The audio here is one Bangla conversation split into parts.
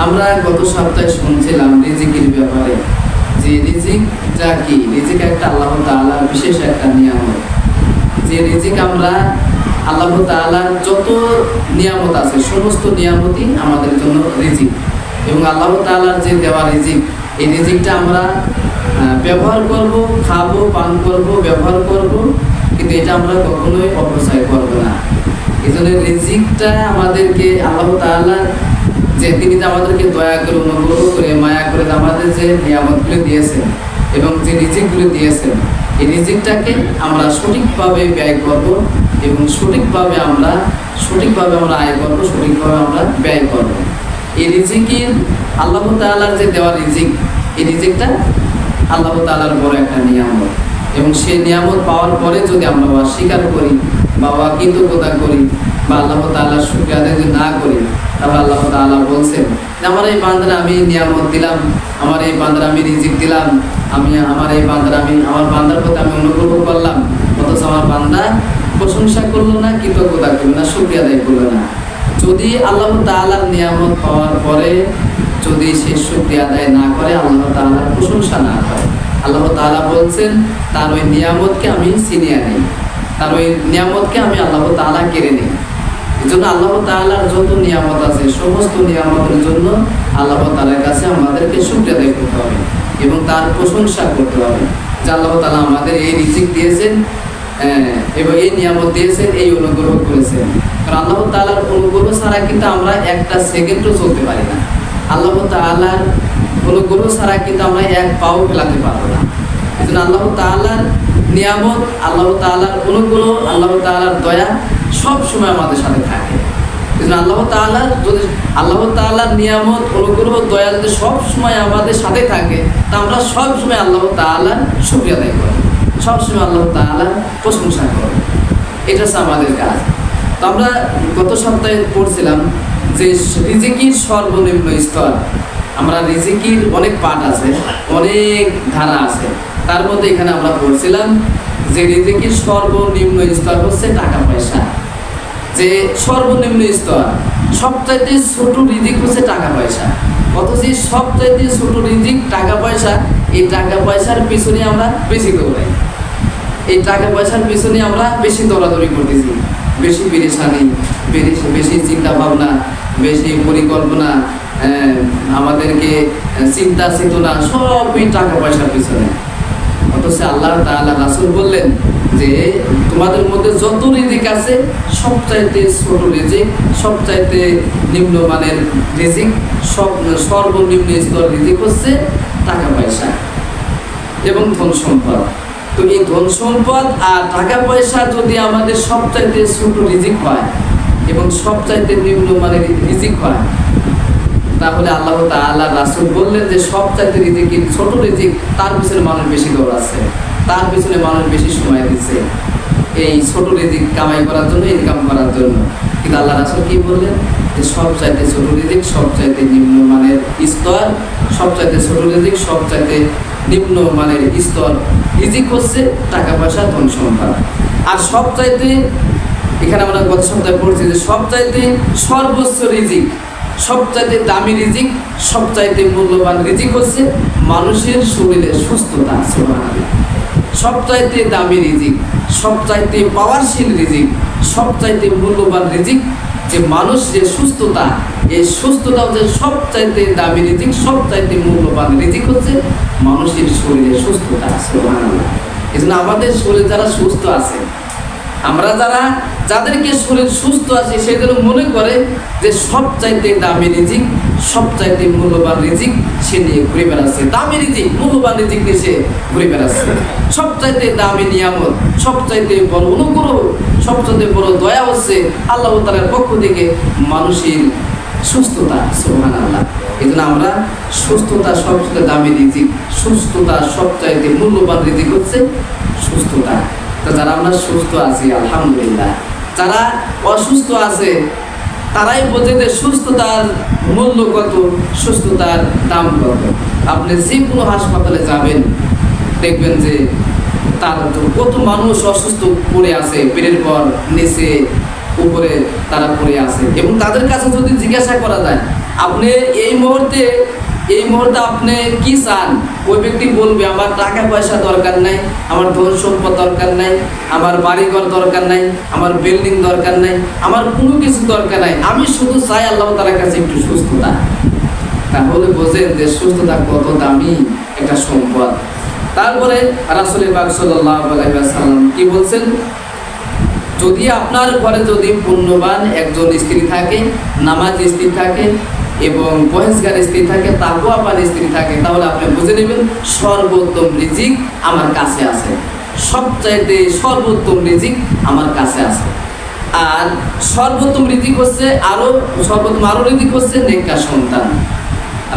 আমরা গত সপ্তাহে শুনছিলাম রিজিকের ব্যাপারে, যে রিজিকটা কি। রিজিক একটা আল্লাহ তাআলার বিশেষ একটা নিয়ামত। যে রিজিক আমরা আল্লাহ তাআলার যত নিয়ামত আছে সমস্ত নিয়ামতই আমাদের জন্য রিজিক, এবং আল্লাহ তাআলার যে দেওয়া রিজিক, এই রিজিকটা আমরা ব্যবহার করব, খাবো, পান করব, ব্যবহার করব, কিন্তু এটা আমরা কখনোই অপচয় করব না। এই জন্য রিজিকটা আমাদেরকে আল্লাহ তাআলা যে তিনি আমাদেরকে দয়া করে, অনুগ্রহ করে, মায়া করে আমাদের যে নিয়ামতগুলো দিয়েছেন এবং যে রিজিকগুলো দিয়েছেন, এই রিজিকটাকে আমরা সঠিকভাবে ব্যয় করব এবং সঠিকভাবে আমরা আয় করব, সঠিকভাবে আমরা ব্যয় করব। এই রিজিকের আল্লাহ তাআলার যে দেওয়া রিজিক, এই রিজিকটা আল্লাহ তাআলার বড় একটা নিয়ামত, এবং সেই নিয়ামত পাওয়ার পরে যদি আমরা অস্বীকার করি বা অকৃতজ্ঞতা করি বা আল্লাহ তাআলার শুকরিয়া আদায় যদি না করি, তাহলে আল্লাহ তাআলা বলছেন যে আমার এই বান্দার আমি নিয়ামত দিলাম, আমার এই বান্দার আমি রিজিক দিলাম, আমার বান্দার প্রতি আমি অনুগ্রহ করলাম, অথচ আমার বান্দা প্রশংসা করলো না, কৃতজ্ঞতা করলো না, শুকরিয়া আদায় করলো না। যদি আল্লাহ তাআলার নিয়ামত পাওয়ার পরে যদি সে শুকরিয়া আদায় না করে, আল্লাহ তাআলার প্রশংসা না করে, আল্লাহ তাআলা বলছেন তার ওই নিয়ামতকে আমি ছিনিয়ে নেই, তার ওই নিয়ামতকে আমি আল্লাহ তাআলা কেড়ে নেই। এই জন্য আল্লাহ তাআলার যত নিয়ামত আছে সমস্ত নিয়ামতের জন্য আল্লাহ তাআলার কাছে আমাদেরকে শুকরিয়া আদায় করতে হবে এবং তার প্রশংসা করতে হবে যে আল্লাহ তাআলা আমাদের এই রিজিক দিয়েছেন এবং এই নিয়ামত দিয়েছেন, এই অনুগ্রহ করেছেন। কারণ আল্লাহ তাআলার অনুগ্রহ ছাড়া কিন্তু আমরা একটা সেকেন্ডও চলতে পারি না। আল্লাহ তাআলার অনুগ্রহ ছাড়া কিন্তু আমরা এক পাও ফেলাতে পারবো না। এই জন্য আল্লাহ তাআলার নিয়ামত, আল্লাহ তাআলার অনুগ্রহ, আল্লাহ তাআলার দয়া সব সময় আমাদের সাথে থাকে। এই জন্য আল্লাহ তাআলার নিয়ামত, অনুগ্রহ, দয়া যদি সব সময় আমাদের সাথে থাকে, তা আমরা সব সময় আল্লাহ তাআলার শুকরিয়া আদায় করব, সবসময় আল্লাহ তাআলার প্রশংসা করব। এটা হচ্ছে আমাদের কাজ। তো আমরা গত সপ্তাহে পড়ছিলাম যে রিজিকের সর্বনিম্ন স্তর। আমরা রিজিকের অনেক পাঠ আছে, অনেক ধারা আছে, তার মধ্যে এখানে আমরা পড়ছিলাম যে রিজিকের সর্বনিম্ন স্তর হচ্ছে টাকা পয়সা। যে সর্বনিম্ন স্তর, সবচাইতে ছোট রিজিক হচ্ছে টাকা পয়সা। অথচ সবচাইতে ছোট রিজিক টাকা পয়সা, এই টাকা পয়সার পিছনে আমরা বেশি দৌড়াই, এই টাকা পয়সার পিছনে আমরা বেশি দৌড়াদৌড়ি করতেছি, বেশি পেরেশানি, বেশি চিন্তা ভাবনা, বেশি পরিকল্পনা, আমাদেরকে চিন্তা চেতনা সবই টাকা পয়সার পিছনে। অথচ আল্লাহ তাআলা রাসূল বললেন যে তোমাদের মধ্যে যত রিজিক আছে সবচাইতে ছোট রিজিক, সবচাইতে নিম্নমানের রিজিক, সর্বনিম্ন স্তর রিজিক হচ্ছে টাকা পয়সা এবং ধন সম্পদ। তো এই ধন সম্পদ আর টাকা পয়সা যদি আমাদের সবচাইতে ছোট রিজিক হয় এবং সবচাইতে নিম্নমানের রিজিক হয়, তাহলে আল্লাহ তাআলা রাসূল বললেন যে সবচাইতে রিজিক ছোট রিজিক, তার পিছনে মানুষ বেশি দৌড়াচ্ছে, তার পিছনে মানুষ বেশি সময় দিচ্ছে এই ছোট রিজিক কামাই করার জন্য, ইনকাম করার জন্য। কিন্তু আল্লাহ রাসূল কি বললেন যে সবচাইতে ছোট রিজিক, সবচাইতে নিম্নমানের স্তর, সবচাইতে ছোট রিজিক, সবচাইতে নিম্নমানের স্তর রিজিক হচ্ছে টাকা পয়সা, ধন সম্পদ। আর সবচাইতে, এখানে আমরা গত সপ্তাহে পড়ছি যে সবচাইতে সর্বোচ্চ রিজিক, সবচাইতে দামি রিজিক, সবচাইতে মূল্যবান রিজিক হচ্ছে মানুষের শরীরের সুস্থতা। সুবহানাল্লাহ। সবচাইতে দামি রিজিক, সবচাইতে পাওয়ারশীল রিজিক, সবচাইতে মূল্যবান রিজিক, যে মানুষ যে সুস্থতা, এই সুস্থতা হচ্ছে সবচাইতে দামি রিজিক, সবচাইতে মূল্যবান রিজিক হচ্ছে মানুষের শরীরের সুস্থতা। সুবহানাল্লাহ। এই জন্য আমাদের শরীর যারা সুস্থ আছে, আমরা যাদেরকে শরীর সুস্থ আছে, সেগুলো মনে করে যে সবচাইতে দামি রিজিক, সবচাইতে মূল্যবান রিজিক সে নিয়ে ঘুরে বেড়াচ্ছে, দামি রিজিক, মূল্যবান রিজিক নিয়ে সে ঘুরে বেড়াচ্ছে। সবচাইতে দামি নিয়ামত, সবচাইতে বড় অনুগ্রহ, সবচাইতে বড় দয়া হচ্ছে আল্লাহ তাআলার পক্ষ থেকে মানুষের সুস্থতা। সুবহানাল্লাহ। এই জন্য আমরা সুস্থতা সবচেয়ে দামি রিজিক, সুস্থতা সবচাইতে মূল্যবান রিজিক হচ্ছে সুস্থতা। তো যারা আমরা সুস্থ আছি আলহামদুলিল্লাহ, যারা অসুস্থ আছে তারাই বোঝে যে সুস্থতার মূল্য কত, সুস্থতার দাম কত। আপনি যে কোনো হাসপাতালে যাবেন, দেখবেন যে তার কত মানুষ অসুস্থ পড়ে আছে, পেটের পর নিচে উপরে তারা পড়ে আছে, এবং তাদের কাছে যদি জিজ্ঞাসা করা যায় আপনি এই মুহূর্তে আপনি কি চান, ওই ব্যক্তি বলবে আমার টাকা পয়সা দরকার নাই, আমার ধন সম্পদ দরকার নাই, আমার বাড়িঘর দরকার নাই, আমার বিল্ডিং দরকার নাই, আমার কোনো কিছু দরকার নাই, আমি শুধু চাই আল্লাহ তাআলার কাছে একটু সুস্থতা। তাহলে বোঝেন যে সুস্থতা কত দামি একটা সম্পদ। তারপরে রাসূল পাক সাল্লাল্লাহু আলাইহি ওয়াসাল্লাম কি বলছেন, যদি আপনার ঘরে যদি পুণ্যবান একজন স্ত্রী থাকে, নামাজি স্ত্রী থাকে এবং পরহেজগার স্ত্রী থাকে, তাকওয়াবান স্ত্রী থাকে, তাহলে আপনি বুঝে নেবেন সর্বোত্তম রিজিক আমার কাছে আছে, সবচাইতে সর্বোত্তম রিজিক আমার কাছে আছে। আর সর্বোত্তম রিজিক হচ্ছে আরো রিজিক হচ্ছে নেককার সন্তান।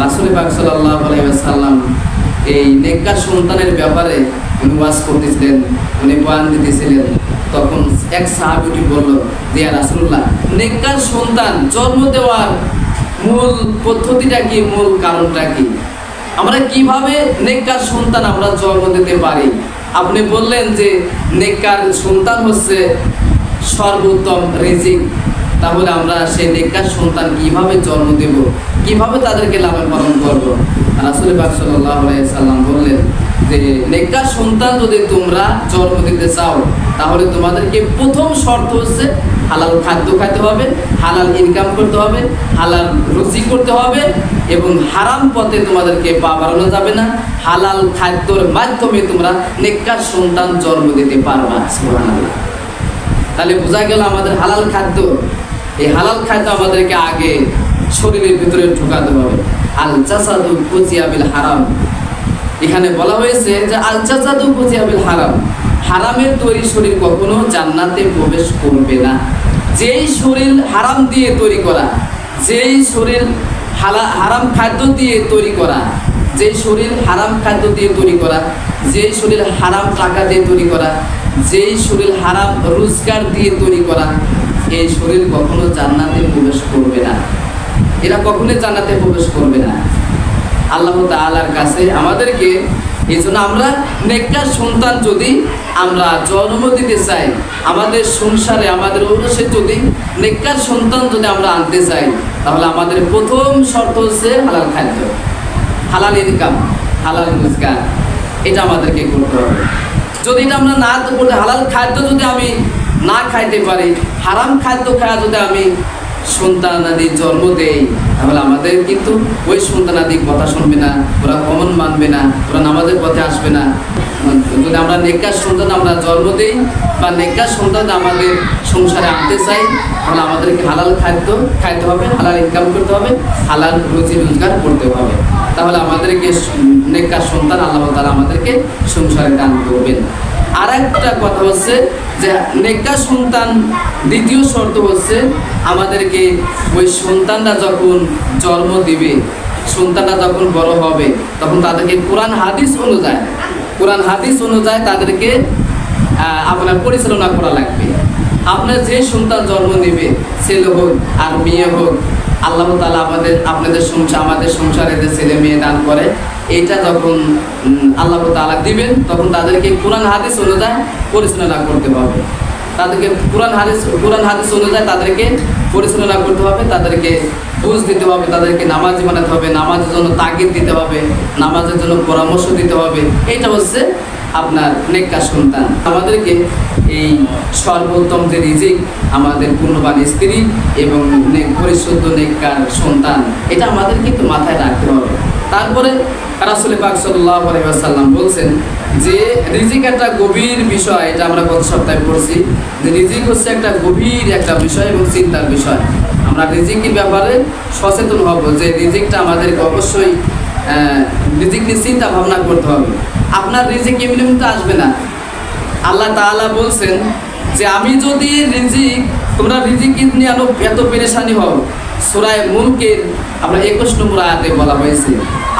রাসূল পাক সাল্লাল্লাহু আলাইহি ওয়াসাল্লাম এই নেককার সন্তানের ব্যাপারে উনি ওয়াজ করতেছিলেন, উনি বয়ান দিতেছিলেন। তখন এক সাহাবী বলল যে ইয়া রাসূলুল্লাহ, নেককার সন্তান জন্ম দেওয়ার মূল পদ্ধতিটা কি, মূল কারণটা কি, আমরা কিভাবে নেককার সন্তান আমরা জন্ম দিতে পারি? আপনি বললেন যে নেককার সন্তান হচ্ছে সর্বোত্তম রিজিক। তাহলে আমরা সেই নেককার সন্তান কিভাবে জন্ম দেব, কিভাবে তাদেরকে লালন পালন করব? রাসূল পাক সাল্লাল্লাহু আলাইহি ওয়াসাল্লাম বললেন যে নেককার সন্তান যদি তোমরা জন্ম দিতে চাও, তাহলে তোমাদেরকে প্রথম শর্ত হচ্ছে হালাল খাদ্য খেতে হবে, হালাল ইনকাম করতে হবে, হালাল রুজি করতে হবে এবং হারাম পথে তোমাদেরকে পা বাড়ানো যাবে না। হালাল খাদ্যর মাধ্যমে তোমরা নেককার সন্তান জন্ম দিতে পারবা। সুবহানাল্লাহ। তাহলে বোঝা গেল আমাদের হালাল খাদ্য, এই হালাল খাদ্য আমাদেরকে আগে শরীরের ভিতরে ঢোকাতে হবে। আল জাসাদু কুজিয়া বিল হারাম, এখানে বলা হয়েছে যে আল জাসাদু কুজিয়া বিল হারাম, হারামের তৈরি শরীর কখনো জান্নাতে প্রবেশ করবে না। যেই শরীর হারাম দিয়ে তৈরি করা, যেই শরীর হারাম খাদ্য দিয়ে তৈরি করা, যেই শরীর হারাম খাদ্য দিয়ে তৈরি করা, যেই শরীর হারাম টাকা দিয়ে তৈরি করা, যেই শরীর হারাম রোজগার দিয়ে তৈরি করা, এই শরীর কখনো জান্নাতে প্রবেশ করবে না। এরা কখনোই জান্নাতে প্রবেশ করবে না। আল্লাহ তাআলার কাছে আমাদেরকে, এই জন্য আমরা নেককার সন্তান যদি আমরা জন্ম দিতে চাই, আমাদের সংসারে আমাদের ঔরসে যদি নেককার সন্তান যদি আমরা আনতে চাই, তাহলে আমাদের প্রথম শর্ত হচ্ছে হালাল খাদ্য, হালাল ইনকাম, হালাল রোজগার, এটা আমাদেরকে করতে হবে। যদি এটা আমরা না করতে, হালাল খাদ্য যদি আমি না খাইতে পারি, হারাম খাদ্য খাওয়া যদি আমি সন্তানাদি জন্ম দেই, তাহলে আমাদের কিন্তু ওই সন্তানাদি কথা শুনবে না, ওরা কমন মানবে না, ওরা নামাজের পথে আসবে না। যদি আমরা নেককার সন্তান আমরা জন্ম দেই বা নেককার সন্তান আমাদের সংসারে আনতে চাই, তাহলে আমাদেরকে হালাল খাদ্য খাইতে হবে, হালাল ইনকাম করতে হবে, হালাল রুজি রোজগার করতে হবে। তাহলে আমাদেরকে নেককার সন্তান আল্লাহ তাআলা আমাদেরকে সংসারে দান করবেন। আর একটা কথা হচ্ছে যে নেককার সন্তান দ্বিতীয় শর্ত হচ্ছে আমাদেরকে ওই সন্তানরা যখন জন্ম দিবে, সন্তানরা যখন বড় হবে, তখন তাদেরকে কোরআন হাদিস অনুযায়ী তাদেরকে আপনার পরিচালনা করা লাগবে। আপনার যে সন্তান জন্ম নেবে, ছেলে হোক আর মেয়ে হোক, আল্লাহ তাআলা আমাদের সংসারে যে ছেলে মেয়ে দান করে, এটা যখন আল্লাহ তাআলা দিবেন, তখন তাদেরকে কোরআন হাদিস অনুযায়ী পরিচালনা করতে হবে। তাদেরকে কোরআন হাদিস অনুযায়ী তাদেরকে পরিচালনা করতে হবে, তাদেরকে বুঝ দিতে হবে, তাদেরকে নামাজি বানাতে হবে, নামাজের জন্য তাগিদ দিতে হবে, নামাজের জন্য পরামর্শ দিতে হবে। এটা হচ্ছে আপনার নেককার সন্তান। আমাদেরকে এই সর্বোত্তম যে রিজিক, আমাদের পূর্ণবান স্ত্রী এবং পরিশুদ্ধ নেককার সন্তান, এটা আমাদের কিন্তু মাথায় রাখতে হবে। তারপরে রাসূল পাক সাল্লাল্লাহু আলাইহি ওয়াসাল্লাম বলছেন যে রিজিক একটা গভীর বিষয়। এটা আমরা গত সপ্তাহে পড়ছি যে রিজিক হচ্ছে একটা গভীর একটা বিষয় এবং চিন্তার বিষয়। আমরা রিজিকের ব্যাপারে সচেতন হব যে রিজিকটা আমাদেরকে অবশ্যই রিজিক নিয়ে চিন্তা ভাবনা করতে হবে। আপনার রিজিক এমনি তো আসবে না। আল্লাহ তাআলা বলছেন যে আমি যদি তোমরা রিজিক নিয়ে এত পেরেশানি হও। সূরা মুলকের আমরা 21 নম্বর আয়াতে বলা হয়েছে,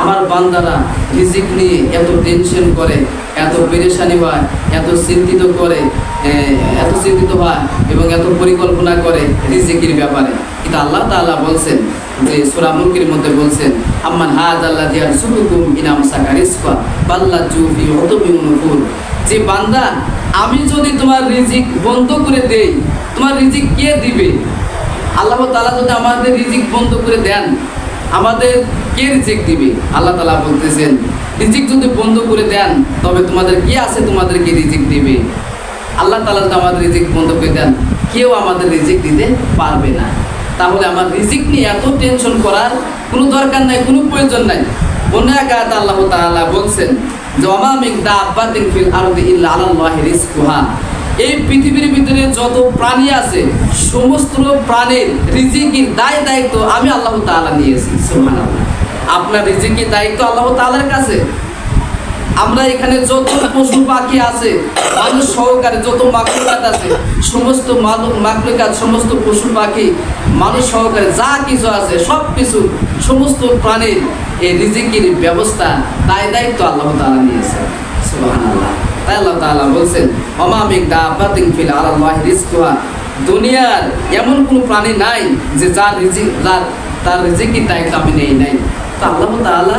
আমার বান্দারা রিজিক নিয়ে এত টেনশন করে, এত পেরেশানি হয়, এত চিন্তিত হয় এবং এত পরিকল্পনা করে রিজিকের ব্যাপারে। কিন্তু আল্লাহ তাআলা বলছেন যে সূরা মুলকের মধ্যে বলছেন, আম্মান হাযাল্লাযী ইয়ারযুকুকুম ইন আমসাকা রিজকা বাল্লাজু ফি উতুবিন নুফুর, যে বান্দা আমি যদি তোমার রিজিক বন্ধ করে দেই, তোমার রিজিক কে দিবে? আল্লাহ তাআলা যদি আমাদের রিজিক বন্ধ করে দেন, আমাদের কে রিজিক দিবে? আল্লাহ তাআলা বলতেছেন রিজিক যদি বন্ধ করে দেন তবে তোমাদের কি আছে তোমাদেরকে রিজিক দিবে? আল্লাহ তাআলা যদি আমাদের রিজিক বন্ধ করে দেন কেউ আমাদের রিজিক দিতে পারবে না। তাহলে আমার রিজিক নিয়ে এত টেনশন করার কোনো দরকার নাই, কোনো প্রয়োজন নাই। অন্য এক আয়াতে আল্লাহ তাআলা বলছেন যে ওয়া মা মিন দাব্বাতিন ফিল আরদি ইল্লা আলাল্লাহি রিজকুহা, এই পৃথিবীর ভিতরে যত প্রাণী আছে সমস্ত প্রাণীর রিজিকের দায়িত্ব আমি আল্লাহ তাআলা নিয়েছি। সুবহানাল্লাহ। আপনার রিজিকের দায়িত্ব আল্লাহ তাআলার কাছে। আমরা এখানে যত পশু পাখি আছে, মানুষ সহকারে যত মাখলুকাত আছে, সমস্ত মাখলুকাত, সমস্ত পশু পাখি, মানুষ সহকারে যা কিছু আছে সব কিছু, সমস্ত প্রাণীর এই রিজিকের ব্যবস্থা দায়িত্ব আল্লাহ তাআলা নিয়েছে। সুবহানাল্লাহ। তাই আল্লাহ তাআলা বলছেন ওয়া মা মিন দাব্বাতিন ফিল আরদি রিজকুহা, দুনিয়ার এমন কোনো প্রাণী নাই যে তার রিজিকের দায়িত্ব আমি নেই নাই। তো আল্লাহ তাআলা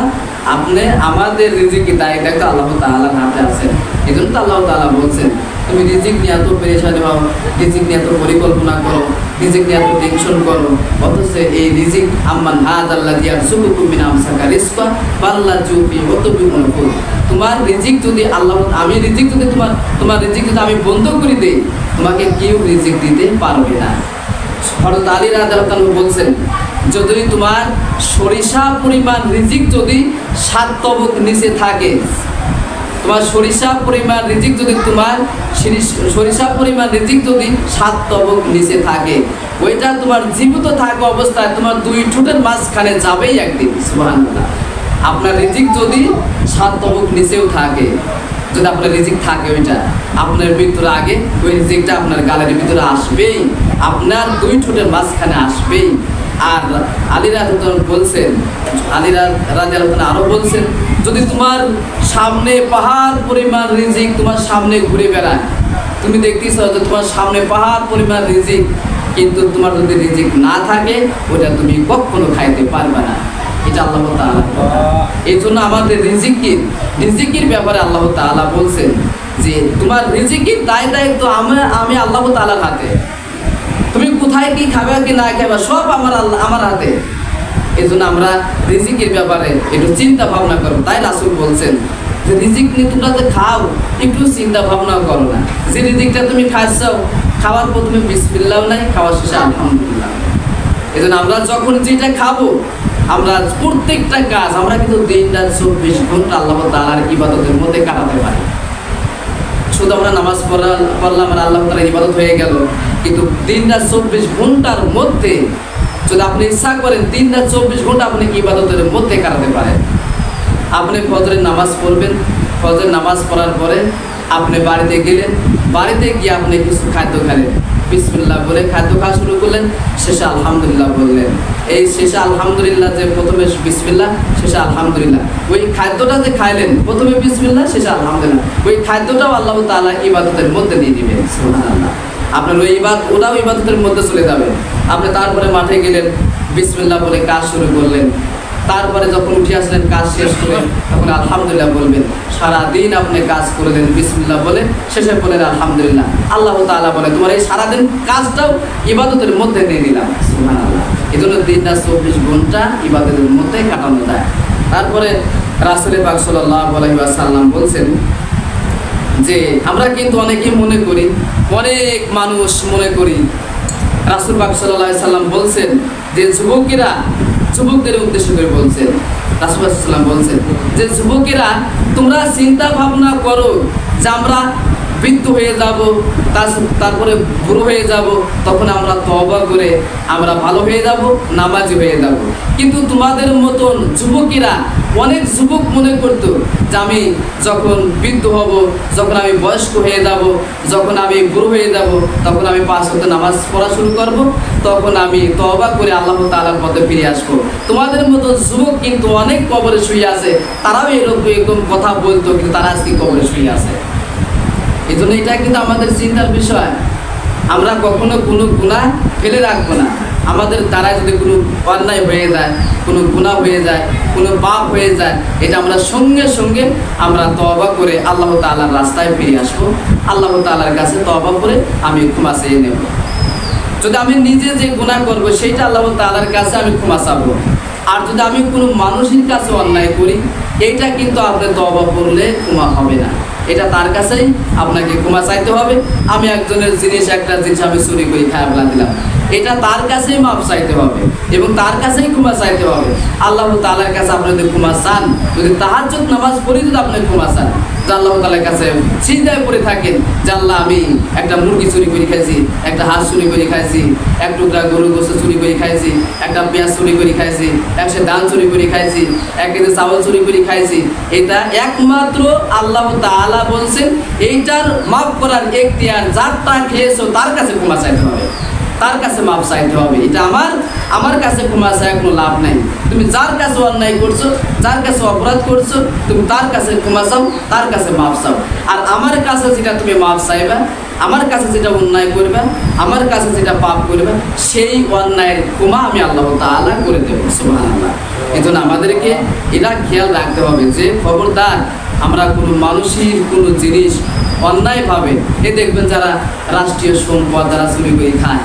আপনি আমাদের রিজিকের দায়িত্ব আল্লাহ তাআলার হাতে আছে। এই জন্য তো আল্লাহ তাআলা বলছেন তুমি রিজিক নিয়ে এত পেরেশানি হও, রিজিক নিয়ে এত পরিকল্পনা করো, রিজিক নিয়ে এত টেনশন করো, অথচ এই রিজিক আম্মান হাযাল্লাযী ইয়ারযুকুকুম মিন আমসাকা রিজকা ফাল্লাযু ফি উতুবিকুম, তোমার রিজিক যদি আমি রিজিক যদি তোমার রিজিক যদি আমি বন্ধ করে দেই তোমাকে কেউ রিজিক দিতে পারবে না। হযরত আলী রাদিয়াল্লাহু তাআলা বলছেন যদি তোমার সরিষা পরিমাণ রিজিক যদি 7 তবক নিচে থাকে, তোমার সরিষা পরিমাণ রিজিক যদি 7 তবক নিচে থাকে, ওইটা তোমার জীবিত থাকা অবস্থায় তোমার 2 ঠোঁটের মাঝখানে যাবেই একদিন। সুবহানাল্লাহ। আপনার রিজিক যদি 7 তবক নিচেও থাকে, যদি আপনার রিজিক থাকে ওইটা আপনার মৃত্যুর আগে ওই রিজিকটা আপনার গালের ভিতরে আসবেই, আপনার 2 ঠোঁটের মাঝখানে আসবেই। আর আলী রাদিয়াল্লাহু বলছেন, আলী রাদিয়াল্লাহু আরো বলছেন যদি তোমার সামনে পাহাড় পরিমাণ রিজিক তোমার সামনে ঘুরে বেড়ায়, তুমি দেখতেছ যে তোমার সামনে পাহাড় পরিমাণ রিজিক, কিন্তু তোমার যদি রিজিক না থাকে ওটা তুমি কখনো খাইতে পারবে না। এটা আল্লাহ তাআলার কথা। এই জন্য আমাদের রিজিকের ব্যাপারে আল্লাহ তাআলা বলছেন যে তোমার রিজিকের দায়িত্ব আমি আল্লাহ তাআলার হাতে। তুমি কোথায় কি খাবে কি না খাবে সব আমার হাতে। এই জন্য আমরা রিজিকের ব্যাপারে একটু চিন্তা ভাবনা করো। তাই রাসূল বলছেন যে রিজিক নিয়ে তোমরা যে খাও একটু চিন্তা ভাবনা করো না, যে রিজিকটা তুমি খাচ্ছো খাওয়ার পর তুমি বিসমিল্লাহ নাই, খাওয়ার শেষে আলহামদুলিল্লাহ। এই জন্য আমরা যখন যেটা খাবো আমরা প্রত্যেকটা কাজ আমরা কিন্তু দিন-রাত 24 ঘন্টা আল্লাহ তাআলার ইবাদতের মধ্যে কাটাতে পারি। শুধু আমরা নামাজ পড়লাম আর আল্লাহ তাআলার ইবাদত হয়ে গেল, কিন্তু দিন-রাত 24 ঘন্টার মধ্যে যদি আপনি ইচ্ছা করেন দিন-রাত 24 ঘন্টা আপনি ইবাদতের মধ্যে কাটাতে পারেন। আপনি ফজরের নামাজ পড়বেন, ফজরের নামাজ পড়ার পরে আপনি বাড়িতে গেলেন, বাড়িতে গিয়ে আপনি কিছু খাদ্য খেলেন, বিসমিল্লাহ বলে খাদ্য খাওয়া শুরু করলেন, শেষে আলহামদুলিল্লাহ বললেন। এই শেষে আলহামদুলিল্লাহ যে প্রথমে বিসমিল্লাহ শেষে আলহামদুলিল্লাহ, ওই খাদ্যটা যে খাইলেন প্রথমে বিসমিল্লাহ শেষে আলহামদুলিল্লাহ, ওই খাদ্যটাও আল্লাহ তাআলা ইবাদতের মধ্যে দিয়ে দিবেন। সুবহানাল্লাহ। আপনার ওই ওটাও ইবাদতের মধ্যে চলে যাবে। আপনি তারপরে মাঠে গেলেন, বিসমিল্লাহ বলে কাজ শুরু করলেন, তারপরে যখন উঠে আসলেন কাজ শেষ করে তখন আলহামদুলিল্লাহ বলবেন। সারাদিন আপনি কাজ করলেন বিসমিল্লাহ বলে, শেষে বলেন আলহামদুলিল্লাহ। আল্লাহ তাআলা বলে তোমার এই সারাদিন কাজটাও ইবাদতের মধ্যে নিয়ে নিলাম। সুবহানাল্লাহ। এই জন্য দিন-রাত 24 ঘন্টা ইবাদতের মধ্যে কাটানো যায়। তারপরে রাসূল পাক সাল্লাল্লাহু আলাইহি ওয়াসাল্লাম বলছেন যে আমরা কিন্তু অনেকেই মনে করি, অনেক মানুষ মনে করি, রাসূল পাক সাল্লাল্লাহু আলাইহি ওয়াসাল্লাম বলছেন যে যুবকদের উদ্দেশ্য করে বলছেন, রাসূল সাল্লাল্লাহু আলাইহি ওয়াসাল্লাম বলছেন যে যুবকেরা তোমরা চিন্তা ভাবনা করো যে আমরা বৃদ্ধ হয়ে যাব, তারপরে বুড়ো হয়ে যাব, তখন আমরা তওবা করে আমরা ভালো হয়ে যাব, নামাজি হয়ে যাব। কিন্তু তোমাদের মতন যুবকেরা, অনেক যুবক মনে করতো যে আমি যখন বৃদ্ধ হব, যখন আমি বয়স্ক হয়ে যাব, যখন আমি বুড়ো হয়ে যাব, তখন আমি 5 ওয়াক্ত নামাজ পড়া শুরু করব, তখন আমি তওবা করে আল্লাহ তাআলার পথে ফিরে আসব। তোমাদের মতো যুবক কিন্তু অনেক কবরে শুয়ে আছে, তারাও এরকম কথা বলতো, কিন্তু তারা আজকে কবরে শুয়ে আছে। এই জন্য এটা কিন্তু আমাদের চিন্তার বিষয়। আমরা কখনো কোনো গুনাহ ফেলে রাখবো না। আমাদের দ্বারা যদি কোনো অন্যায় হয়ে যায়, কোনো গুনাহ হয়ে যায়, কোনো পাপ হয়ে যায়, এটা আমরা সঙ্গে সঙ্গে আমরা তওবা করে আল্লাহ তাআলার রাস্তায় ফিরে আসবো। আল্লাহ তাআলার কাছে তওবা করে আমি ক্ষমা চেয়ে নেব। যদি আমি নিজে যে গুনাহ করবো সেইটা আল্লাহ তাআলার কাছে আমি ক্ষমা চাবো। আর যদি আমি কোনো মানুষের কাছে অন্যায় করি, এইটা কিন্তু আপনি তওবা করলে ক্ষমা হবে না, এটা তার কাছেই আপনাকে ক্ষমা চাইতে হবে। আমি একজনের একটা জিনিস আমি চুরি করে খায় ফেলা দিলাম, এটা তার কাছেই মাপ চাইতে হবে এবং তার কাছেই ক্ষমা চাইতে হবে। আল্লাহ তাআলার কাছে আপনি যদি ক্ষমা চান, যদি তাহাজ্জুদ নামাজ পড়ে যদি আপনি ক্ষমা চান, যে আল্লাহ তাআলার কাছে সিজদায় পড়ে থাকেন যে আল্লাহ আমি একটা মুরগি চুরি করে খাইছি, একটা হাঁস চুরি করে খাইছি, এক টুকরা গরুর গোশত চুরি করে খাইছি, একটা পেঁয়াজ চুরি করে খাইছি, একটা ডাল চুরি করে খাইছি, এক কেজি চাউল চুরি করে খাইছি, এটা একমাত্র আল্লাহ তাআলা বলছেন এইটার মাফ করার এখতিয়ার যারটা খেয়েছো তার কাছে ক্ষমা চাইতে হবে, তার কাছে মাপ চাইতে হবে। এটা আমার কাছে ক্ষমা চাই কোনো লাভ নাই। তুমি যার কাছে অন্যায় করছো, যার কাছে অপরাধ করছো, তুমি তার কাছে ক্ষমা চাও, তার কাছে মাপ চাও। আর আমার কাছে যেটা তুমি মাপ চাইবা, আমার কাছে যেটা অন্যায় করবে, আমার কাছে যেটা পাপ করবে, সেই অন্যায়ের ক্ষমা আমি আল্লাহ তাআলা করে দেবো। সুবহানাল্লাহ। এই জন্য আমাদেরকে এটা খেয়াল রাখতে হবে যে খবরদার আমরা কোনো মানুষের কোনো জিনিস অন্যায়ভাবে, এ দেখবেন যারা রাষ্ট্রীয় সম্পদ যারা চুরি করে খায়,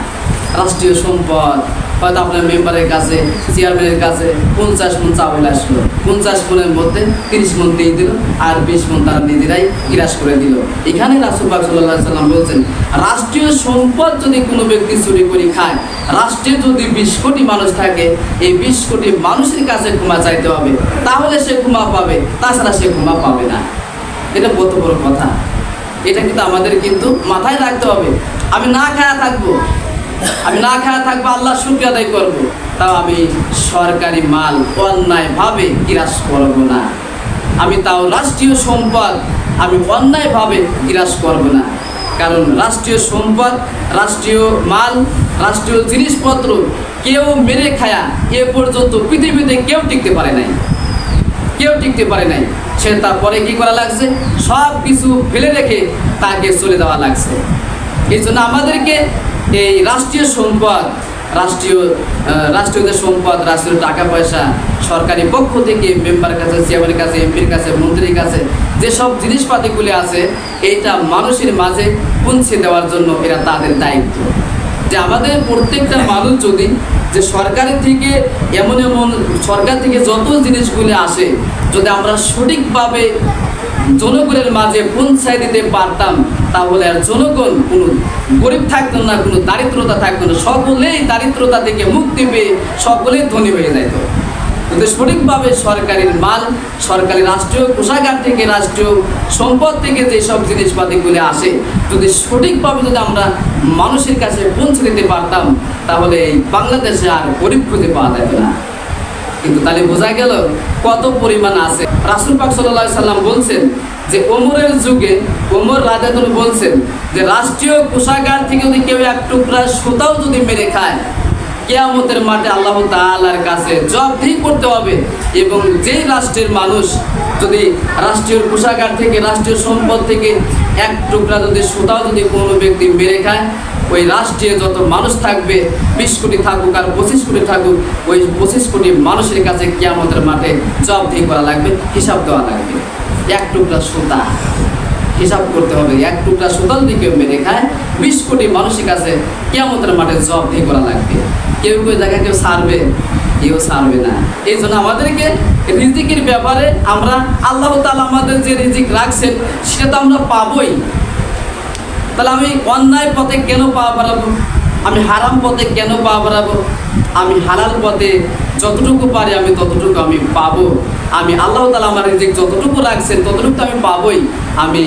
রাষ্ট্রীয় সম্পদ হয়তো আপনার মেম্বারের কাছে, চেয়ারম্যানের কাছে 50 মণ চাউল আসলো, 50 মণের মধ্যে 30 মণ দিয়ে দিল আর 20 মণ তারা নিজেরাই গ্রাস করে দিল। এখানে রাসূল পাক সাল্লাল্লাহু আলাইহি সাল্লাম বলছেন, রাষ্ট্রীয় সম্পদ যদি কোনো ব্যক্তি চুরি করে খায়, রাষ্ট্রে যদি 20 কোটি মানুষ থাকে, এই 20 কোটি মানুষের কাছে ক্ষমা চাইতে হবে, তাহলে সে ক্ষমা পাবে, তাছাড়া সে ক্ষমা পাবে না। এটা কত বড় কথা, এটা কিন্তু আমাদের কিন্তু মাথায় রাখতে হবে। আমি না খায়া থাকবো, আল্লাহ শুকরিয়া আদায় করবো, তাও আমি সরকারি মাল অন্যায়ভাবে গ্রাস করব না। আমি তাও রাষ্ট্রীয় সম্পদ আমি অন্যায়ভাবে গ্রাস করব না, কারণ রাষ্ট্রীয় সম্পদ, রাষ্ট্রীয় মাল, রাষ্ট্রীয় জিনিসপত্র কেউ মেরে খায়া এ পর্যন্ত পৃথিবীতে কেউ টিকতে পারে নাই, সে তারপরে কি করা লাগছে, সব কিছু ফেলে রেখে তাকে চলে যাওয়া লাগছে। এই জন্য আমাদেরকে এই রাষ্ট্রীয় সম্পদ, রাষ্ট্রীয় যে সম্পদ, রাষ্ট্রীয় টাকা পয়সা সরকারি পক্ষ থেকে মেম্বার কাছে, চেয়ারম্যানের কাছে, এমপির কাছে, মন্ত্রীর কাছে যেসব জিনিসপাতিগুলি আছে, এইটা মানুষের মাঝে পৌঁছে দেওয়ার জন্য এরা তাদের দায়িত্ব। যে আমাদের প্রত্যেকটা মানুষ যদি যে সরকারের থেকে সরকার থেকে যত জিনিসগুলি আসে, যদি আমরা সঠিকভাবে জনগণের মাঝে পৌঁছায় দিতে পারতাম, তাহলে আর জনগণ কোনো গরিব থাকতো না, কোনো দারিদ্রতা থাকতো না, সকলেই দারিদ্রতা থেকে মুক্তি পেয়ে সকলেই ধনী হয়ে যেত। যদি সঠিকভাবে সরকারি মাল, সরকারি রাষ্ট্রীয় কোষাগার থেকে, রাষ্ট্রীয় সম্পদ থেকে যেসব জিনিসপাতিগুলি আসে, যদি সঠিকভাবে যদি আমরা মানুষের কাছে পৌঁছে দিতে পারতাম, তাহলে এই বাংলাদেশে আর গরিব খুঁজে পাওয়া যেত না। কিন্তু তাহলে বোঝা গেল কত পরিমাণ আছে। রাসূল পাক সাল্লাল্লাহু আলাইহি সাল্লাম বলছেন যে ওমরের যুগে ওমর রাদিয়াল্লাহু আনহু বলছেন যে রাষ্ট্রীয় কোষাগার থেকে যদি কেউ এক টুকরা সুতাও যদি মেরে খায়, কিয়ামতের মাঠে আল্লাহ তাআলার কাছে জবাবদিহি করতে হবে। এবং যেই রাষ্ট্রের মানুষ যদি রাষ্ট্রীয় কোষাগার থেকে, রাষ্ট্রীয় সম্পদ থেকে এক টুকরা যদি সুতাও যদি কোনো ব্যক্তি মেরে খায়, ওই রাষ্ট্রীয় যত মানুষ থাকবে, 20 কোটি থাকুক আর 25 কোটি থাকুক, ওই 25 কোটি মানুষের কাছে কিয়ামতের মাঠে জবাবদিহি করা লাগবে, হিসাব দেওয়া লাগবে। এক টুকরা সুতা হিসাব করতে হবে, এক টুকরা সুতা যদি কেউ মেরে খায়, 20 কোটি মানুষের কাছে কিয়ামতের মাঠে জবাবদিহি করা লাগবে। কেউ জায়গায় কেউ ছাড়বে, কেউ ছাড়বে না। এই জন্য আমাদেরকে রিজিকের ব্যাপারে আমরা আল্লাহ তাআলা আমাদের যে রিজিক রাখছেন সেটা তো আমরা পাবোই। তাহলে আমি অন্যায় পথে কেন পা বাড়াবো, আমি হারাম পথে কেন পা বাড়াবো? আমি হালাল পথে যতটুকু পারি আমি ততটুকু আমি পাবো। আমি আল্লাহ তাআলা আমার রিজিক যতটুকু রাখছেন ততটুকু আমি পাবোই। আমি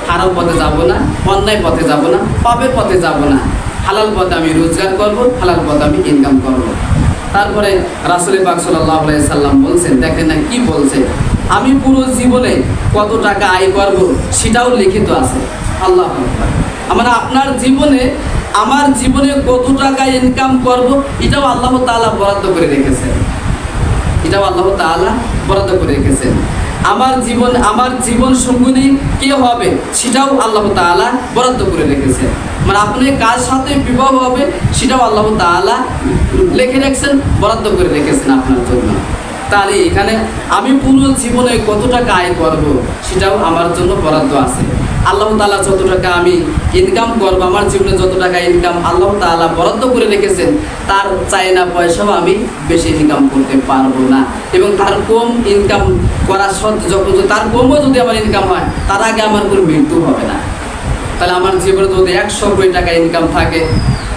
হারাম পথে যাব না, অন্যায় পথে যাব না, পাপের পথে যাব না। হালাল পথে আমি রোজগার করব, হালাল পথে আমি ইনকাম করব। তারপরে রাসূল পাক সাল্লাল্লাহু আলাইহি সাল্লাম বলছেন, দেখেন না কি বলছে, আমি পুরো জীবনে কত টাকা আয় করব সেটাও লিখিত আছে। আল্লাহু আকবার। আমরা আপনার জীবনে, আমার জীবনে কত টাকা ইনকাম করব এটাও আল্লাহ তাআলা বরাদ্দ করে রেখেছেন, এটাও আল্লাহ তাআলা বরাদ্দ করে রেখেছেন। আমার জীবন সঙ্গিনী কে হবে সেটাও আল্লাহ তাআলা বরাদ্দ করে রেখেছেন। মানে আপনি কার সাথে বিবাহ হবে সেটাও আল্লাহ তাআলা লিখে রেখেছেন, বরাদ্দ করে রেখেছেন আপনার জন্য। তাহলে এখানে আমি পুরো জীবনে কত টাকা আয় করব সেটাও আমার জন্য বরাদ্দ আছে। আল্লাহ তাআলা যত টাকা আমি ইনকাম করব, আমার জীবনে যত টাকা ইনকাম আল্লাহ তাআলা বরাদ্দ করে রেখেছেন, তার চাইনা পয়সাও আমি বেশি ইনকাম করতে পারবো না। এবং তার কম ইনকাম করার সত্ত্বেও যখন তার কমও যদি আমার ইনকাম হয়, তার আগে আমার কোনো মৃত্যু হবে না। তাহলে আমার জীবনে যদি 100 কোটি টাকা ইনকাম থাকে,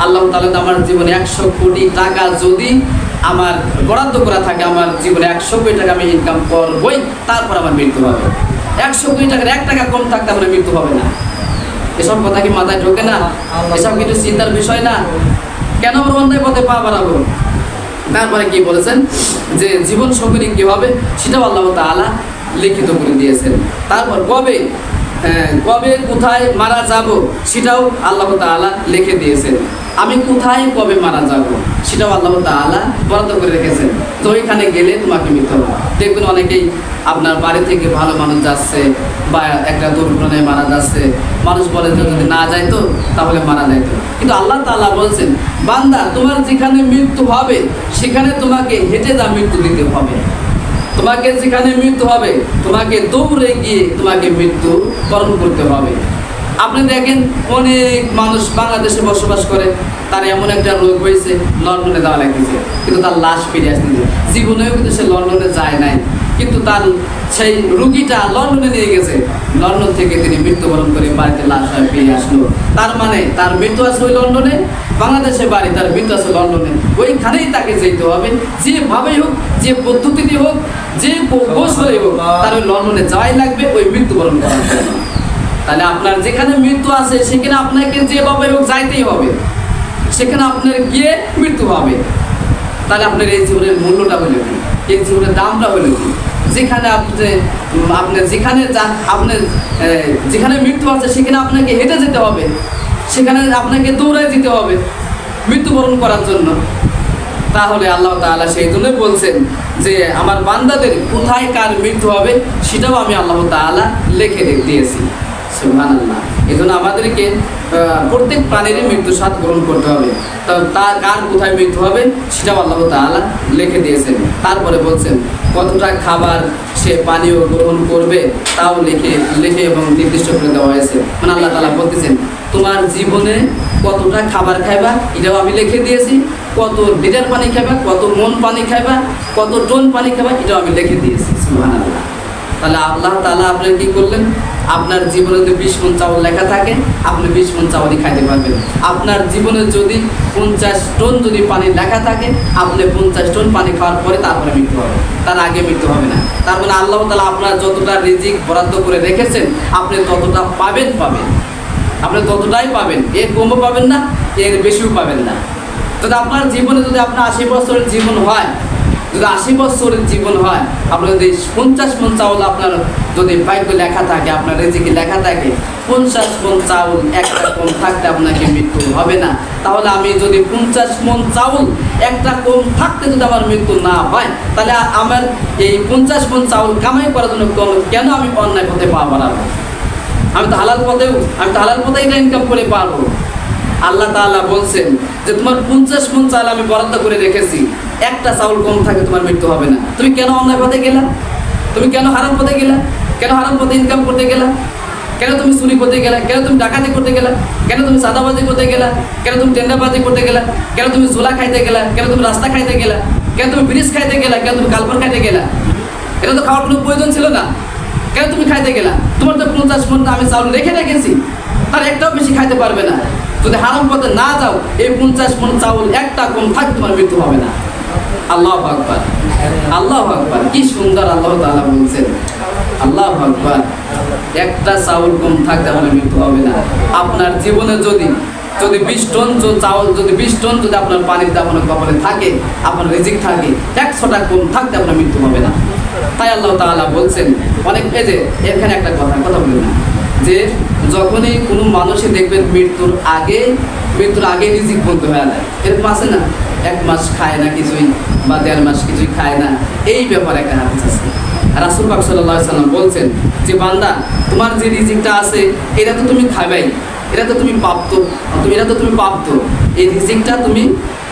আল্লাহ তাআলা আমার জীবনে 100 কোটি টাকা যদি আমার বরাদ্দ করা থাকে, আমার জীবনে 100 কোটি টাকা আমি ইনকাম করবই, তারপর আমার মৃত্যু হবে। 100 কোটি টাকার 1 টাকা কম থাকতে আমার মৃত্যু হবে না। এসব কথা কি মাথায় ঢোকে না? এসব কিন্তু চিন্তার বিষয় না? কেন আমরা অন্যায় পথে পা বাড়াবো? তারপরে কি বলেছেন যে জীবন সঙ্গী কি হবে সেটাও আল্লাহ তাআলা লিখিত করে দিয়েছেন। তারপর কবে কোথায় মারা যাব সেটাও আল্লাহ তাআলা লিখে দিয়েছেন। আমি কোথায় কবে মারা যাব সেটাও আল্লাহ তাআলা বরাদ্দ করে রেখেছেন। তো ওইখানে গেলে তোমাকে মৃত্যু হবে। দেখবেন অনেকেই আপনার বাড়ি থেকে ভালো মানুষ যাচ্ছে বা একটা দুর্ঘটনায় মারা যাচ্ছে, মানুষ বলে যে যদি না যাইতো তাহলে মারা যাইতো, কিন্তু আল্লাহ তাআলা বলছেন বান্দা তোমার যেখানে মৃত্যু হবে সেখানে তোমাকে হেঁটে যা মৃত্যু দিতে হবে। তোমাকে যেখানে মৃত্যু হবে তোমাকে দৌড়ে গিয়ে তোমাকে মৃত্যু বরণ করতে হবে। আপনি দেখেন অনেক মানুষ বাংলাদেশে বসবাস করে, তার এমন একটা রোগ হয়েছে লন্ডনে যাওয়া লাগতেছে, কিন্তু তার লাশ ফিরে আসতেছে। জীবনেও কিন্তু সে লন্ডনে যায় নাই, কিন্তু তার সেই রুগীটা লন্ডনে নিয়ে গেছে, লন্ডন থেকে তিনি মৃত্যুবরণ করে বাড়িতে লাশ হয়ে ফিরে আসলো। তার মানে তার মৃত্যু আছে ওই লন্ডনে, বাংলাদেশে বাড়ি, তার মৃত্যু আছে লন্ডনে। ওইখানেই তাকে যেতে হবে, যেভাবেই হোক, যে পদ্ধতিতে হোক, যে কৌশলে হোক, তার ওই লন্ডনে যাওয়াই লাগবে ওই মৃত্যুবরণ করার জন্য। তাহলে আপনার যেখানে মৃত্যু আছে সেখানে আপনাকে যেভাবে হোক যাইতেই হবে, সেখানে আপনার গিয়ে মৃত্যু হবে। তাহলে আপনার এই জীবনের মূল্যটা হলো কি, এই জীবনের দামটা হলো কি? যেখানে যেখানে মৃত্যু আছে সেখানে আপনাকে হেঁটে যেতে হবে, সেখানে আপনাকে দৌড়ায় যেতে হবে মৃত্যুবরণ করার জন্য। তাহলে আল্লাহ তাআলা সেই জন্য বলছেন যে আমার বান্দাদের কোথায় কার মৃত্যু হবে সেটাও আমি আল্লাহ তাআলা লিখে দিয়েছি। সুবহানাল্লাহ। এই জন্য আমাদেরকে প্রত্যেক প্রাণীরই মৃত্যুর স্বাদ গ্রহণ করতে হবে। তার কার কোথায় মৃত্যু হবে সেটাও আল্লাহ তাআলা লিখে দিয়েছেন। তারপরে বলছেন কতটা খাবার সে পানীয় গ্রহণ করবে তাও লিখে এবং নির্দিষ্ট করে দেওয়া হয়েছে। মানে আল্লাহ তাআলা বলতেছেন তোমার জীবনে কতটা খাবার খাইবা এটাও আমি লিখে দিয়েছি, কত লিটার পানি খাইবা, কত মন পানি খাইবা, কত টন পানি খাইবা এটাও আমি লিখে দিয়েছি। সুবহানাল্লাহ। তাহলে আল্লাহ তাআলা আপনার কি করলেন, আপনার জীবনে যদি 20 মণ চাউল লেখা থাকে আপনি 20 মণ চাউলই খাইতে পারবেন। আপনার জীবনে যদি 50 টন যদি পানি লেখা থাকে আপনি 50 টন পানি খাওয়ার পরে তারপরে মৃত্যু হবে, তার আগে মৃত্যু হবে না। তার মানে আল্লাহ তাআলা আপনার যতটা রিজিক বরাদ্দ করে রেখেছেন আপনি ততটা পাবেন, আপনি ততটাই পাবেন, এর কমও পাবেন না, এর বেশিও পাবেন না। যদি আপনার জীবনে যদি আপনার 80 বছরের জীবন হয়, যদি 80 বছরের জীবন হয়, আপনার যদি 50 মণ চাউল আপনার যদি ভাগ্য লেখা থাকে, আপনার রিজিকে লেখা থাকে 50 মণ চাউল একটা কম থাকতে আপনাকে মৃত্যু হবে না। তাহলে আমি যদি 50 মণ চাউল একটা কম থাকতে যদি আমার মৃত্যু না হয়, তাহলে আমার এই 50 মণ চাউল কামাই করার জন্য কেন আমি অন্যায় পথে পা বাড়াবো? আমি তো হালাল পথে এটা ইনকাম করে পারবো। আল্লাহ তাআলা বলছেন যে তোমার 50 মণ চাল আমি বরাদ্দ করে রেখেছি, একটা চাউল কম থাকে তোমার মৃত্যু হবে না। তুমি কেন অন্যায় পথে গেলা? তুমি কেন হারাম পথে গেলা? কেন হারাম পথে ইনকাম করতে গেলা? কেন তুমি চুরি করতে গেলা? কেন তুমি ডাকাতি করতে গেলা? কেন তুমি সাদাবাজি করতে গেলা? কেন তুমি টেন্ডারবাজি করতে গেলা? কেন তুমি জোলা খাইতে গেলা? কেন তুমি রাস্তা খাইতে গেলা? কেন তুমি ব্রিজ খাইতে গেলা? কেন তুমি কালপার খাইতে গেলা? এটা তো খাওয়ার কোনো প্রয়োজন ছিল না, কেন তুমি খাইতে গেলা? তোমার তো 50 মণ আমি চাউল রেখে রেখেছি, তার একটাও বেশি খাইতে পারবে না। যদি হারাম পথে না যাও এই 50 মণ চাউল একটা কম থাকতে তোমার মৃত্যু হবে না। আল্লাহু আকবার, আল্লাহু আকবার, কি সুন্দর আল্লাহ তাআলা বলছেন। আল্লাহু আকবার, একটা চাউল কম থাকতে আপনার মৃত্যু হবে না। আপনার জীবনে যদি 20 টন চাউল, যদি 20 টন যদি আপনার পানির দাম আপনার কপালে থাকে, আপনার রিজিক থাকে, 100টা কম থাকতে আপনার মৃত্যু হবে না। তাই আল্লাহ তাআলা বলছেন অনেক, এই যে এখানে একটা কথা বলি না, যে যখনই কোনো মানুষই দেখবেন মৃত্যুর আগে রিজিক বন্ধ হয়ে যায়, এরকম আছে না? 1 মাস খায় না কিছুই বা 1.5 মাস কিছুই খায় না, এই ব্যাপারে একটা হাদিস আছে। রাসূল পাক সাল্লাল্লাহু আলাইহি ওয়াসাল্লাম বলছেন যে বান্দা তোমার যে রিজিকটা আছে এটা তো তুমি খাবেই, এটা তো তুমি প্রাপ্ত, এই রিজিকটা তুমি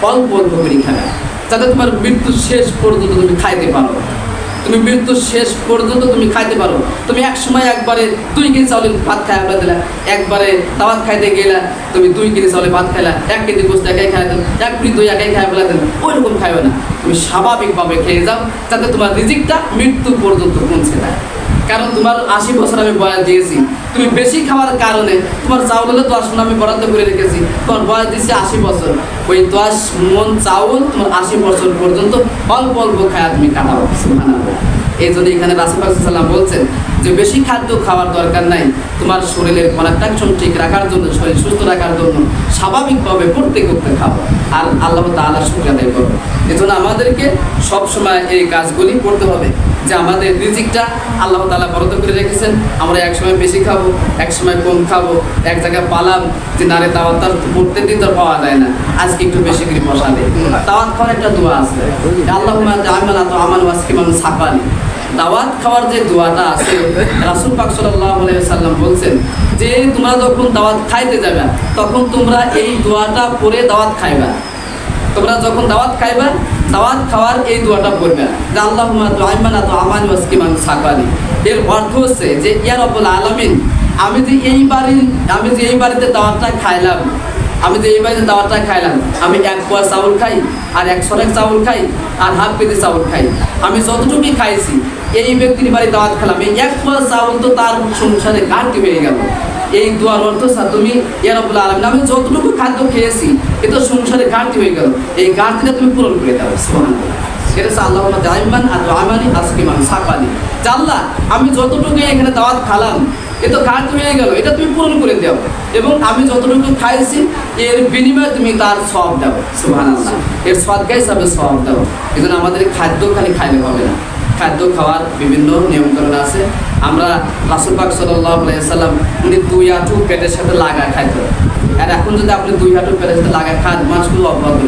অল্প অল্প করে খাবে, যাতে তোমার মৃত্যুর শেষ পর্যন্ত তুমি খাইতে পারো, তুমি মৃত্যুর শেষ পর্যন্ত তুমি খাইতে পারো। তুমি এক সময় একবারে 2 কেজি চাউলের ভাত খাই আমরা দিলা, একবারে দাওয়াত খাইতে গেলা তুমি 2 কেজি চাউলের ভাত খাইলা, 1 কেজি গোস্ত একাই খাই দেন, 1 পিড়ি দই একাই খাই ফেলা দেন, ওইরকম খাইবে না। তুমি স্বাভাবিকভাবে খেয়ে যাও যাতে তোমার রিজিকটা মৃত্যু পর্যন্ত পৌঁছে দেয়। কারণ তোমার 80 বছর আমি বয়স দিয়েছি, তুমি বেশি খাওয়ার কারণে তোমার চাউল হলে 10 মণ আমি বরাদ্দ করে রেখেছি, তোমার বয়স দিয়েছি 80 বছর, ওই 10 মণ চাউল তোমার 80 বছর পর্যন্ত অল্প অল্প খায় তুমি কাটাও। সুবহানাল্লাহ। এই জন্য এখানে রাসূল পাক সাল্লাল্লাহু আলাইহি ওয়াসাল্লাম বলছেন যে বেশি খাদ্য খাওয়ার দরকার নাই, তোমার শরীরের কন্ট্রাকশন ঠিক রাখার জন্য, শরীর সুস্থ রাখার জন্য স্বাভাবিকভাবে করতে করতে খাও আর আল্লাহ তাআলার শুকর আদায় করো। এজন্য আমাদেরকে সবসময় এই কাজগুলি করতে হবে যে আমাদের রিজিকটা আল্লাহ তাআলা বরাদ্দ করে রেখেছেন, আমরা এক সময় বেশি খাবো, এক সময় কম খাবো। এক জায়গায় পালাম যে নারে দাওয়াত তার প্রত্যেক দিন তো পাওয়া যায় না, আজকে একটু বেশি করে বসালে। দাওয়াত খাওয়ার একটা দোয়া আছে, আল্লাহুম্মা জাআলনা তুআমান ওয়াসকিমান সাকানি। দাওয়াত খাওয়ার যে দোয়াটা আছে রাসূল পাক সাল্লাল্লাহু আলাইহি ওয়াসাল্লাম বলছেন যে তোমরা যখন দাওয়াত খাইতে যাবে তখন তোমরা এই দোয়াটা পড়ে দাওয়াত খাইবা। তোমরা যখন দাওয়াত খাইবা, দাওয়াত খাওয়ার এই দোয়াটা পড়বে যে আল্লাহুম্মা তুআমান তুআমান ওয়াসকিমান সাকানি। এর অর্থ হচ্ছে যে ইয়া রাব্বুল আলামিন, আমি যে এই বাড়িতে দাওয়াতটা খাইলাম, আমি এক পোয়া চাউল খাই আর 1 শরেক চাউল খাই আর হাফ কেজি চাউল খাই, আমি যতটুকুই খাইছি এই ব্যক্তির বাড়ি দাওয়াত খেলাম, এই 1 পোয়া চাউল তো তার সংসারে ঘাটতি হয়ে গেল। এই দোয়ার অর্থ তুমি ইয়া রাব্বুল আলামিন, আমি যতটুকু খাদ্য খেয়েছি এটা সংসারে ঘাটতি হয়ে গেল, এই ঘাটতিটা তুমি পূরণ করে দাও। সুবহানাল্লাহ। এটা হচ্ছে আল্লাহুম্মা দাইমান আর আমানি আসকিমান সাকানি। আল্লাহ, আমি যতটুকু এখানে দাওয়াত খেলাম এ তো ঘাটতি হয়ে গেল, এটা তুমি পূরণ করে দাও, এবং আমি যতটুকু খাইছি এর বিনিময়ে তুমি তার সওয়াব দাও। সুবহানাল্লাহ। এর সদকা হিসাবে সওয়াব দাও। এজন্য আমাদের খাদ্য খালি খাইলে হবে না, খাদ্য খাওয়ার বিভিন্ন নিয়মকানুন আছে। আমরা রাসূল পাক সাল্লাল্লাহু আলাইহি ওয়াসাল্লাম উনি 2 হাঁটু পেটের সাথে লাগায় খাইতেন, আর এখন যদি আপনি 2 হাঁটু পেটের সাথে লাগায় খান মানুষগুলো অভদ্র,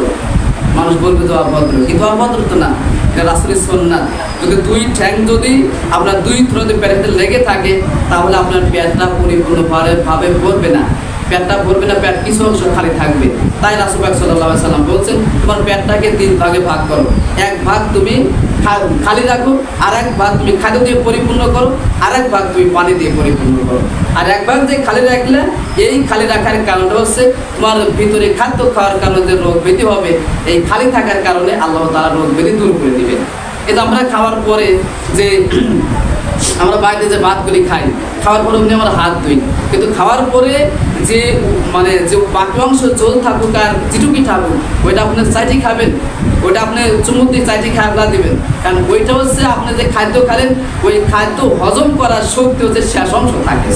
মানুষ বলবে তো অভদ্র, কিন্তু অভদ্র তো না, এটা রাসূলের সুন্নাত। যদি 2 ঠ্যাং যদি আপনার 2 থ্রোতে পেটে লেগে থাকে তাহলে আপনার পেটটা পরিপূর্ণভাবে ভরবে না, পেটটা ভরবে না, পেট কিছু অংশ খালি থাকবে। তাই রাসূল পাক সাল্লাল্লাহু আলাইহি ওয়াসাল্লাম বলছেন তোমার পেটটাকে 3 ভাগে ভাগ করো, 1 ভাগ তুমি খালি রাখো, আর 1 ভাগ তুমি খাদ্য দিয়ে পরিপূর্ণ করো, আর 1 ভাগ তুমি পানি দিয়ে পরিপূর্ণ করো। আর 1 ভাগ যে খালি রাখলে এই খালি রাখার কারণটা হচ্ছে তোমার ভিতরে খাদ্য খাওয়ার কারণে যে রোগ ব্যাধি হবে, এই খালি থাকার কারণে আল্লাহ তাআলা রোগ ব্যাধি দূর করে দিবেন। এটা আমরা খাওয়ার পরে যে আমরা বাইরে যে ভাতগুলি খাই, খাওয়ার পরে আমরা হাত ধুই, কিন্তু খাওয়ার পরে যে যে বাকি অংশ জল থাকুক আর যেটুকুই থাকুক ওইটা আপনি চাইটি খাবেন, ওইটা আপনি চুমুক দিয়ে চাইটি খাবলা দিবেন, কারণ ওইটা হচ্ছে আপনি যে খাদ্য খেলেন ওই খাদ্য হজম করার শক্তি হচ্ছে শেষ অংশ থাকে।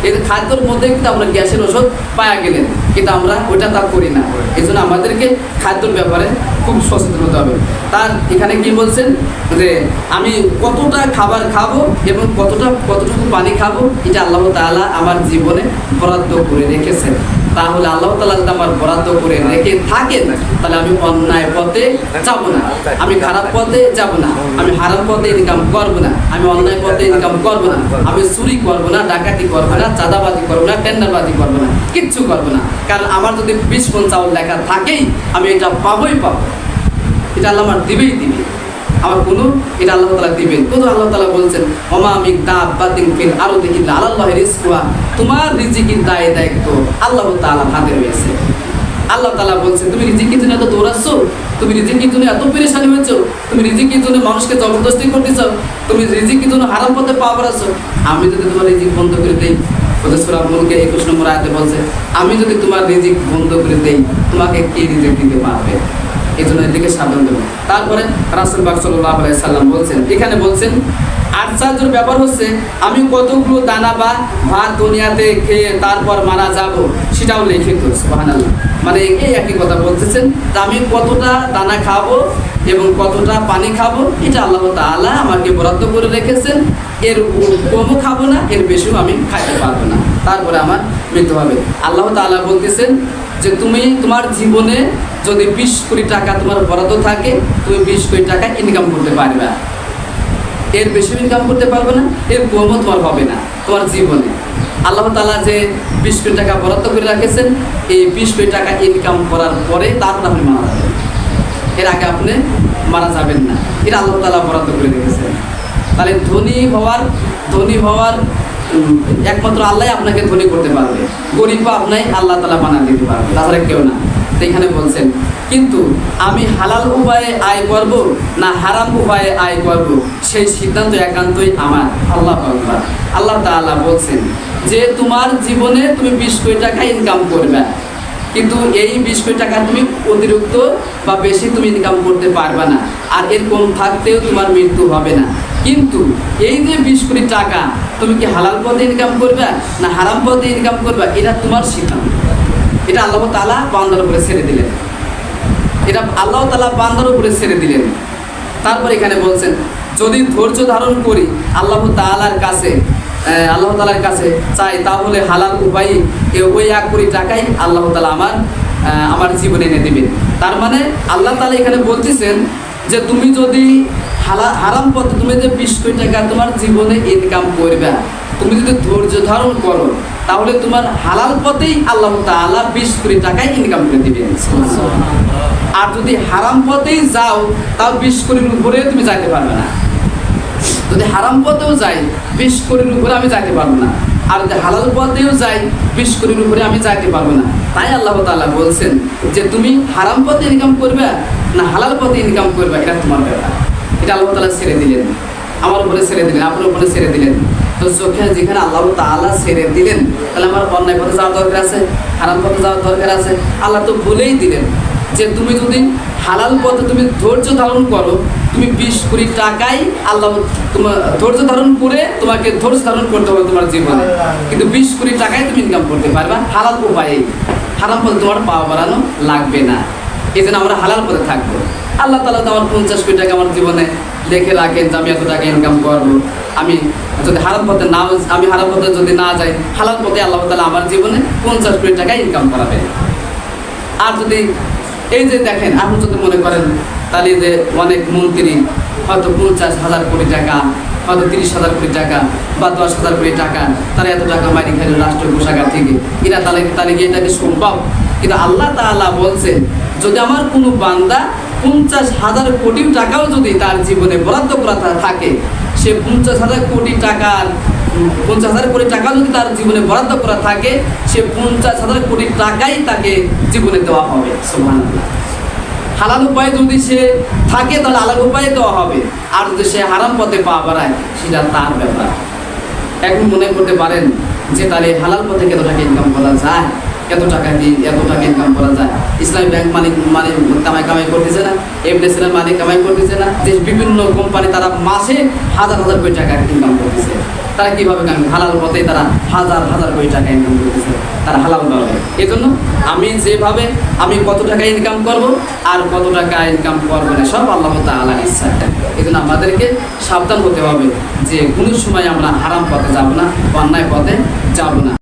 এই খাদ্যর মধ্যে কিন্তু আমরা গ্যাসের ওষুধ পাওয়া গেলেন, কিন্তু আমরা ওইটা তা করি না। এই জন্য আমাদেরকে খাদ্যর ব্যাপারে খুব সচেতন হতে হবে। তার এখানে কি বলছেন যে আমি কতটা খাবার খাবো এবং কতটুকু পানি খাবো এটা আল্লাহ তাআলা আমার জীবনে বরাদ্দ করে রেখেছেন। তাহলে আল্লাহ তাআলা যদি আমার বরাদ্দ করে রেখে থাকেন তাহলে আমি অন্যায় পথে যাব না, আমি খারাপ পথে যাব না, আমি হারাম পথে ইনকাম করব না, আমি অন্যায় পথে ইনকাম করব না, আমি চুরি করব না, ডাকাতি করব না, চাঁদাবাজি করব না, টেন্ডারবাজি করব না, কিচ্ছু করব না। কারণ আমার যদি 20 মণ চাউল লেখা থাকেই আমি এটা পাবোই পাবো, এটা আল্লাহ আমার দিবেই দিবে, আমার কোনো এটা আল্লাহ তাআলা দিবেন। কিন্তু আল্লাহ তাআলা বলছেন ওমা মিন দাব্বাতিন ফিল আরদি ইল্লা আলাল্লাহি রিজকুহা, তোমার রিজিকের দায়িত্ব আল্লাহ তাআলার হাতে রয়েছে। আল্লাহ তাআলা বলছেন তুমি রিজিকের জন্য এত দৌড়াচ্ছ, তুমি রিজিকের জন্য এত পেরেশানি হয়েছো, তুমি রিজিকের জন্য মানুষকে জবরদস্তি করতেছ, তুমি রিজিকের জন্য হারাম পথে পা বাড়াচ্ছ, আমি যদি তোমার রিজিক বন্ধ করে দেই, সূরা মুলকে 21 নম্বর আয়াতে বলছে আমি যদি তোমার রিজিক বন্ধ করে দেই তোমাকে কে রিজিক দিতে পারবে? এই জন্য এদিকে সাবধান দেবো। তারপরে রাসূল পাক সাল্লাল্লাহু আলাইহি সাল্লাম বলছেন, এখানে বলছেন আশ্চর্যের ব্যাপার হচ্ছে আমি কতগুলো দানা বা ভাত দুনিয়াতে খেয়ে তারপর মারা যাব সেটাও লিখিত। সুবহানাল্লাহ। মানে এই একই কথা বলতেছেন যে আমি কতটা দানা খাবো এবং কতটা পানি খাবো এটা আল্লাহ তাআলা আমাকে বরাদ্দ করে রেখেছেন, এর কমও খাবো না, এর বেশিও আমি খাইতে পারবো না, তারপরে আমার মৃত্যু হবে। আল্লাহ তাআলা বলতেছেন যে তুমি তোমার জীবনে যদি 20 কোটি টাকা তোমার বরাদ্দ থাকে তুমি 20 কোটি টাকা ইনকাম করতে পারবে, এর বেশি ইনকাম করতে পারবে না, এর কমও তোমার হবে না তোমার জীবনে। আল্লাহ তাআলা যে 20 কোটি টাকা বরাদ্দ করে রেখেছেন এই 20 কোটি টাকা ইনকাম করার পরে তারপর আপনি মারা যাবেন। এর আগে আপনি মারা যাবেন না, এটা আল্লাহ তাআলা বরাদ্দ করে রেখেছেন। তাহলে ধনী হওয়ার একমাত্র আল্লাহ আপনাকে ধনী করতে পারবে, গরিবও আপনাই আল্লাহ তাআলা বানিয়ে দিতে পারবে, তাছাড়া কেউ না। তো এখানে বলছেন কিন্তু আমি হালাল উপায়ে আয় করব না হারাম উপায়ে আয় করব, সেই সিদ্ধান্ত একান্তই আমার। আল্লাহু আকবার। আল্লাহ তাআলা বলছেন যে তোমার জীবনে তুমি 20 কোটি টাকা ইনকাম করবে, কিন্তু এই 20 কোটি টাকা তুমি অতিরিক্ত বা বেশি তুমি ইনকাম করতে পারবে না, আর এর কম থাকতেও তোমার মৃত্যু হবে না। কিন্তু এই যে 20 কোটি টাকা তুমি কি হালাল পথে ইনকাম করবে না হারাম পথে ইনকাম করবে, এটা তোমার সিদ্ধান্ত। এটা আল্লাহ তাআলা বান্দার উপরে ছেড়ে দিলেন, এটা আল্লাহ তাআলা বান্দার উপরে ছেড়ে দিলেন। তারপর এখানে বলছেন যদি ধৈর্য ধারণ করি আল্লাহ তাআলার কাছে চাই, তাহলে হালাল উপায়ে ওই 1 কোটি টাকাই আল্লাহ তাআলা আমার জীবনে এনে দেবেন। তার মানে আল্লাহ তাআলা এখানে বলতেছেন যে তুমি যদি হারাম পথে তুমি যে 20 কোটি টাকা তোমার জীবনে ইনকাম করবে, তুমি যদি ধৈর্য ধারণ করো তাহলে তোমার হালাল পথেই আল্লাহ তাআলা 20 কোটি টাকাই ইনকাম করে দিবেন। আর যদি হারাম পথেই যাও তাও 20 কোটির উপরে তুমি যাইতে পারবে না। যদি হারাম পথেও যাই 20 কোটির উপরে আমি যাইতে পারবো না, আর যদি হালাল পথেও যাই 20 কোটির উপরে আমি যাইতে পারবো না। তাই আল্লাহ তাআলা বলছেন যে তুমি হারাম পথে ইনকাম করবে না হালাল পথে ইনকাম করবে, এটা তোমার ব্যাপার। এটা আল্লাহ তাআলা ছেড়ে দিলেন, আমার উপরে ছেড়ে দিলেন, আপনার উপরে ছেড়ে দিলেন। তো যেখানে আল্লাহ তাআলা ছেড়ে দিলেন, তাহলে আমার অন্যায় পথে যাওয়ার দরকার আছে, হারাম পথে যাওয়ার দরকার আছে? আল্লাহ তো বলেই দিলেন যে তুমি যদি হালাল পথে তুমি ধৈর্য ধারণ করো, তুমি 20 কোটি টাকাই আল্লাহ তোমার ধৈর্য ধারণ করে তোমাকে ধৈর্য ধারণ করতে হবে তোমার জীবনে, কিন্তু 20 কোটি টাকাই তুমি ইনকাম করতে পারবা হালাল উপায়ে। হারাম পথে তোমার পাওয়া বাড়ানো লাগবে না, এই জন্য আমরা হালাল পথে থাকবো। আল্লাহ তাআলা তো আমার 50 কোটি টাকা আমার জীবনে লিখে রাখেন যে আমি এত টাকা ইনকাম করবো। আমি যদি হারাম পথে যদি না যাই, হালাল পথে আল্লাহ তাআলা আমার জীবনে 50 কোটি টাকা ইনকাম করাবে। আর যদি এই যে দেখেন, আপনি যদি মনে করেন তাহলে যে অনেক মন্ত্রী হয়তো 50,000 কোটি টাকা, হয়তো 30,000 কোটি টাকা বা 10,000 কোটি টাকা, তারা এত টাকা মাইনে খাইল রাষ্ট্র কোষাগার থেকে, এরা তাহলে এটাকে সম্ভব? কিন্তু আল্লাহ তাআলা বলছেন যদি আমার কোনো বান্দা 50,000 কোটি টাকাও যদি তার জীবনে বরাদ্দ করা থাকে, সে 50,000 কোটি টাকার 50,000 কোটি টাকা যদি তার জীবনে বরাদ্দ করা থাকে, সে 50,000 কোটি টাকাই তাকে জীবনে দেওয়া হবে। সুবহানাল্লাহ। হালাল উপায়ে যদি সে থাকে তাহলে হালাল উপায়ে দেওয়া হবে, আর যদি সে হারাম পথে পা বাড়ায় সেটা তার ব্যাপার। এখন মনে করতে পারেন যে তাহলে হালাল পথে কত টাকা ইনকাম করা যায়, এত টাকা ইনকাম করা যায়। ইসলামী ব্যাংক মালিক কামাই করতেছে না, এফডিসির মালিক কামাই করতেছে না, যে বিভিন্ন কোম্পানি তারা মাসে হাজার কোটি টাকা ইনকাম করতেছে। তারা কিভাবে হালাল পথে তারা হাজার কোটি টাকা ইনকাম করতেছে, তারা হালাল ভাবে। এই জন্য আমি কত টাকা ইনকাম করব আর কত টাকা ইনকাম করবো না, সব আল্লাহ তাআলার ইচ্ছা। এই জন্য আমাদেরকে সাবধান হতে হবে যে কোনো সময় আমরা হারাম পথে যাব না, অন্যায় পথে যাব না।